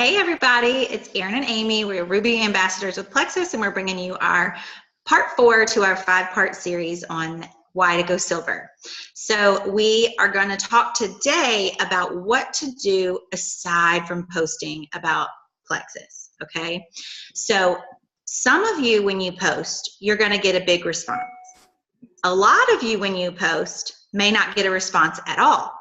Hey everybody, it's Erin and Amy. We're Ruby Ambassadors with Plexus, and we're bringing you our part 4 to our 5-part series on why to go silver. So we are going to talk today about what to do aside from posting about Plexus, okay? So some of you, when you post, you're going to get a big response. A lot of you, when you post, may not get a response at all.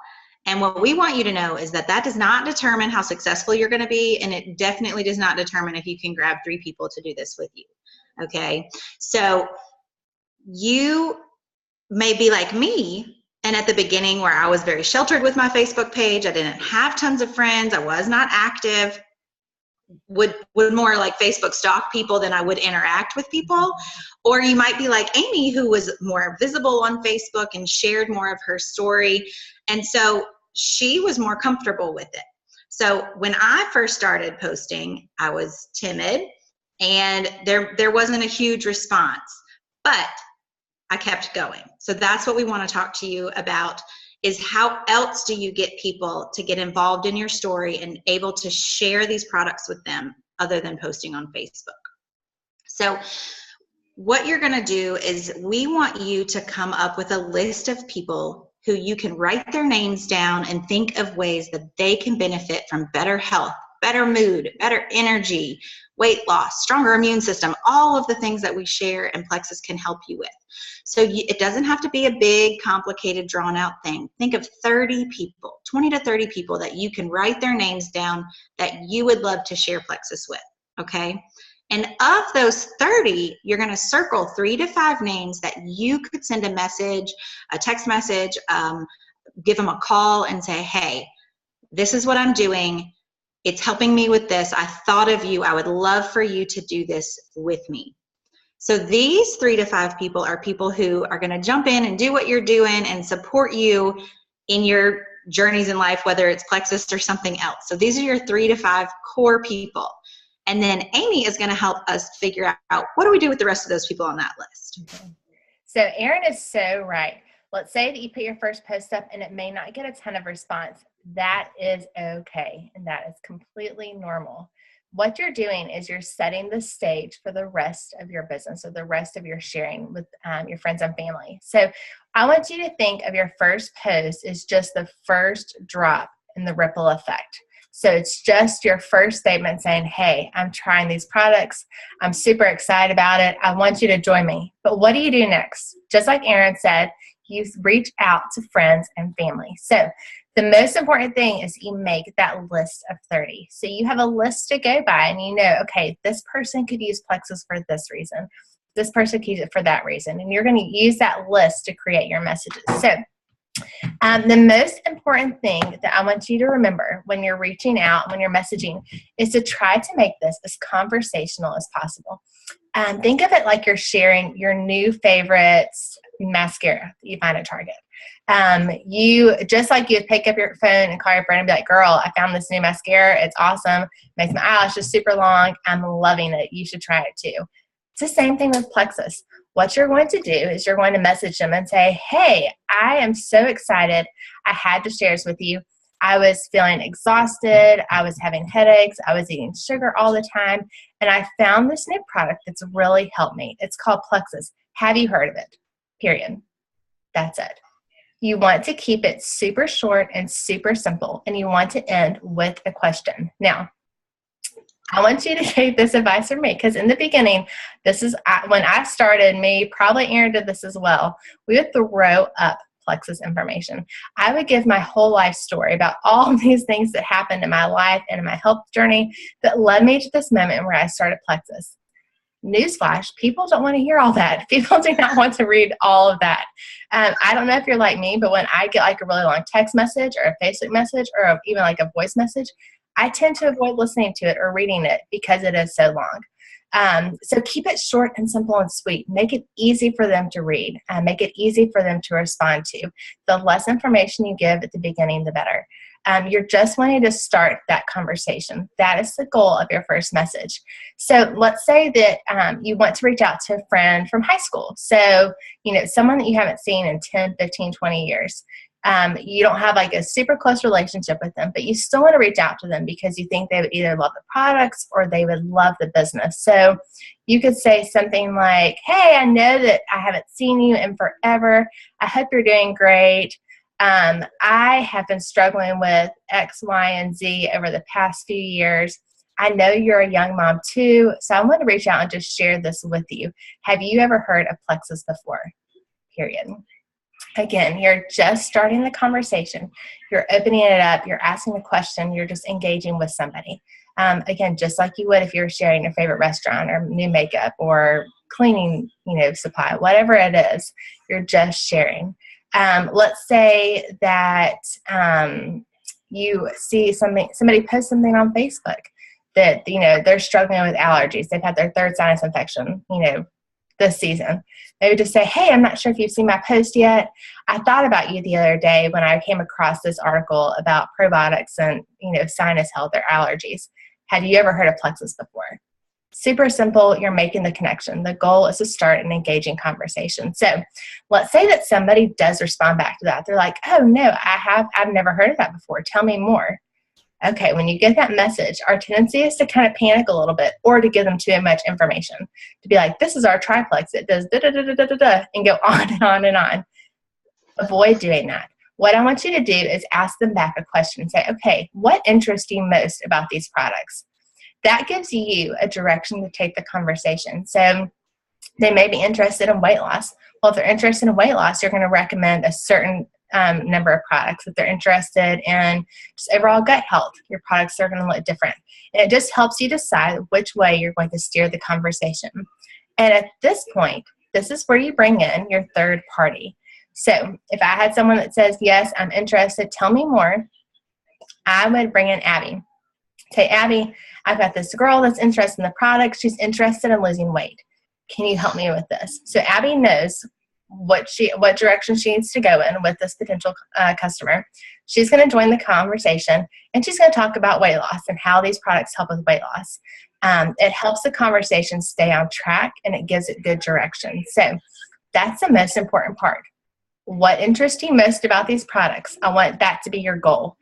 And what we want you to know is that that does not determine how successful you're going to be, and it definitely does not determine if you can grab 3 people to do this with you, okay? So you may be like me, and at the beginning where I was very sheltered with my Facebook page, I didn't have tons of friends, I was not active, would more like Facebook stalk people than I would interact with people. Or you might be like Amy, who was more visible on Facebook and shared more of her story. And so she was more comfortable with it. So when I first started posting, I was timid and there wasn't a huge response, but I kept going. So that's what we want to talk to you about, is how else do you get people to get involved in your story and able to share these products with them other than posting on Facebook. So what you're going to do is we want you to come up with a list of people who you can write their names down and think of ways that they can benefit from better health, better mood, better energy, weight loss, stronger immune system, all of the things that we share and Plexus can help you with. So it doesn't have to be a big, complicated, drawn out thing. Think of 30 people, 20 to 30 people that you can write their names down that you would love to share Plexus with, okay? And of those 30, you're going to circle 3 to 5 names that you could send a message, a text message, give them a call and say, hey, this is what I'm doing. It's helping me with this. I thought of you. I would love for you to do this with me. So these 3 to 5 people are people who are going to jump in and do what you're doing and support you in your journeys in life, whether it's Plexus or something else. So these are your 3 to 5 core people. And then Amy is going to help us figure out, what do we do with the rest of those people on that list? Okay. So Erin is so right. Let's say that you put your first post up and it may not get a ton of response. That is okay. And that is completely normal. What you're doing is you're setting the stage for the rest of your business or the rest of your sharing with your friends and family. So I want you to think of your first post as just the first drop in the ripple effect. So it's just your first statement saying, hey, I'm trying these products. I'm super excited about it. I want you to join me. But what do you do next? Just like Erin said, you reach out to friends and family. So the most important thing is you make that list of 30. So you have a list to go by and you know, okay, this person could use Plexus for this reason. This person could use it for that reason. And you're going to use that list to create your messages. So the most important thing that I want you to remember when you're reaching out, when you're messaging, is to try to make this as conversational as possible. Think of it like you're sharing your new favorite mascara that you find at Target. You just like you pick up your phone and call your friend and be like, girl, I found this new mascara. It's awesome. Makes my eyelashes super long. I'm loving it. You should try it too. It's the same thing with Plexus. What you're going to do is you're going to message them and say, hey, I am so excited. I had to share this with you. I was feeling exhausted. I was having headaches. I was eating sugar all the time. And I found this new product that's really helped me. It's called Plexus. Have you heard of it? Period. That's it. You want to keep it super short and super simple. And you want to end with a question. Now, I want you to take this advice from me, because in the beginning, this is when I started, probably Erin did this as well. We would throw up Plexus information. I would give my whole life story about all of these things that happened in my life and in my health journey that led me to this moment where I started Plexus. Newsflash, people don't want to hear all that. People do not want to read all of that. I don't know if you're like me, but when I get like a really long text message or a Facebook message or even like a voice message, I tend to avoid listening to it or reading it because it is so long. So keep it short and simple and sweet. Make it easy for them to read. Make it easy for them to respond to. The less information you give at the beginning, the better. You're just wanting to start that conversation. That is the goal of your first message. So let's say that you want to reach out to a friend from high school. So, someone that you haven't seen in 10, 15, 20 years. You don't have like a super close relationship with them, but you still want to reach out to them because you think they would either love the products or they would love the business. So you could say something like, hey, I know that I haven't seen you in forever. I hope you're doing great. I have been struggling with X, Y, and Z over the past few years. I know you're a young mom too, so I want to reach out and just share this with you. Have you ever heard of Plexus before? Period. Again, you're just starting the conversation. You're opening it up. You're asking the question. You're just engaging with somebody. Again, just like you would if you're sharing your favorite restaurant or new makeup or cleaning, supply, whatever it is, you're just sharing. Let's say that you see somebody post something on Facebook that, they're struggling with allergies. They've had their third sinus infection, this season. Maybe just say, hey, I'm not sure if you've seen my post yet. I thought about you the other day when I came across this article about probiotics and, sinus health or allergies. Have you ever heard of Plexus before? Super simple. You're making the connection. The goal is to start an engaging conversation. So let's say that somebody does respond back to that. They're like, oh no, I've never heard of that before. Tell me more. Okay, when you get that message, our tendency is to kind of panic a little bit or to give them too much information. To be like, this is our triplex. It does da-da-da-da-da-da, and go on and on and on. Avoid doing that. What I want you to do is ask them back a question and say, okay, what interests you most about these products? That gives you a direction to take the conversation. So they may be interested in weight loss. Well, if they're interested in weight loss, you're going to recommend a certain number of products. If they're interested in just overall gut health, your products are going to look different. And it just helps you decide which way you're going to steer the conversation. And at this point, this is where you bring in your third party. So if I had someone that says, yes, I'm interested, tell me more, I would bring in Abby. Say, Abby, I've got this girl that's interested in the product. She's interested in losing weight. Can you help me with this? So Abby knows what direction she needs to go in with this potential customer. She's going to join the conversation, and she's going to talk about weight loss and how these products help with weight loss. It helps the conversation stay on track, and it gives it good direction. So that's the most important part. What interests you most about these products? I want that to be your goal.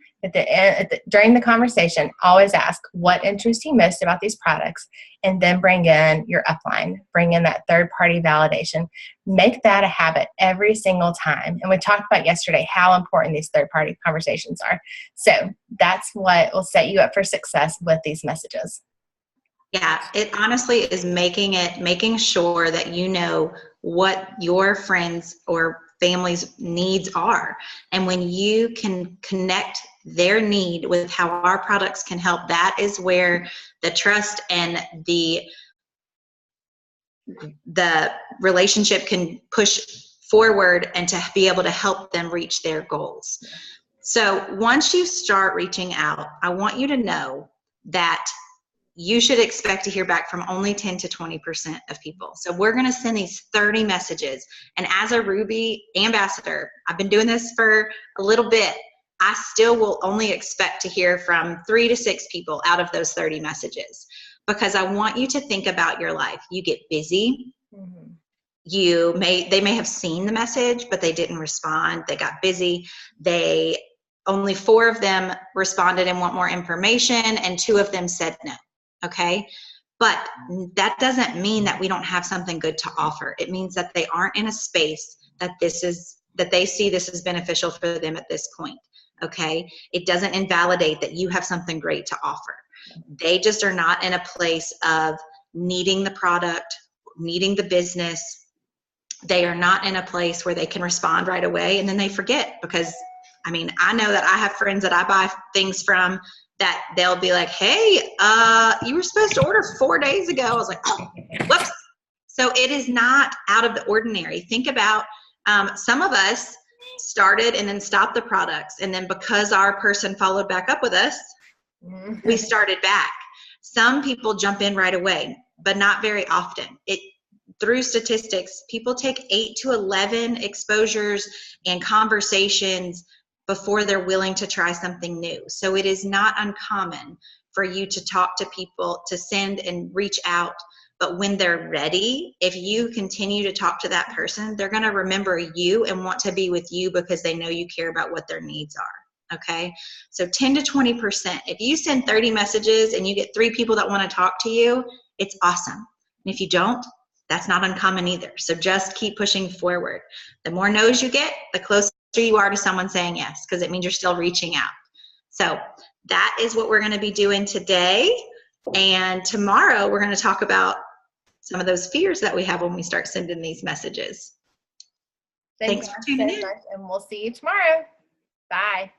During the conversation, always ask what interests you most about these products, and then bring in your upline, bring in that third-party validation. Make that a habit every single time. And we talked about yesterday how important these third-party conversations are. So that's what will set you up for success with these messages. Yeah, it honestly is making sure that you know what your friends or family's needs are. And when you can connect their need with how our products can help, that is where the trust and the relationship can push forward and to be able to help them reach their goals. So once you start reaching out, I want you to know that you should expect to hear back from only 10 to 20% of people. So we're going to send these 30 messages. And as a Ruby ambassador, I've been doing this for a little bit. I still will only expect to hear from 3 to 6 people out of those 30 messages, because I want you to think about your life. You get busy. Mm-hmm. They may have seen the message, but they didn't respond. They got busy. Only 4 of them responded and want more information, and 2 of them said no. Okay. But that doesn't mean that we don't have something good to offer. It means that they aren't in a space that they see this as beneficial for them at this point. Okay. It doesn't invalidate that you have something great to offer. They just are not in a place of needing the product, needing the business. They are not in a place where they can respond right away, and then they forget. Because I know that I have friends that I buy things from that they'll be like, hey, you were supposed to order 4 days ago. I was like, oh, whoops. So it is not out of the ordinary. Think about some of us started and then stopped the products. And then because our person followed back up with us, we started back. Some people jump in right away, but not very often. Through statistics, people take 8 to 11 exposures and conversations before they're willing to try something new. So it is not uncommon for you to talk to people, to send and reach out But when they're ready, if you continue to talk to that person, they're going to remember you and want to be with you because they know you care about what their needs are. Okay. So 10 to 20%. If you send 30 messages and you get 3 people that want to talk to you, it's awesome. And if you don't, that's not uncommon either. So just keep pushing forward. The more no's you get, the closer you are to someone saying yes, because it means you're still reaching out. So that is what we're going to be doing today. And tomorrow we're going to talk about some of those fears that we have when we start sending these messages. Thanks for tuning in. And we'll see you tomorrow. Bye.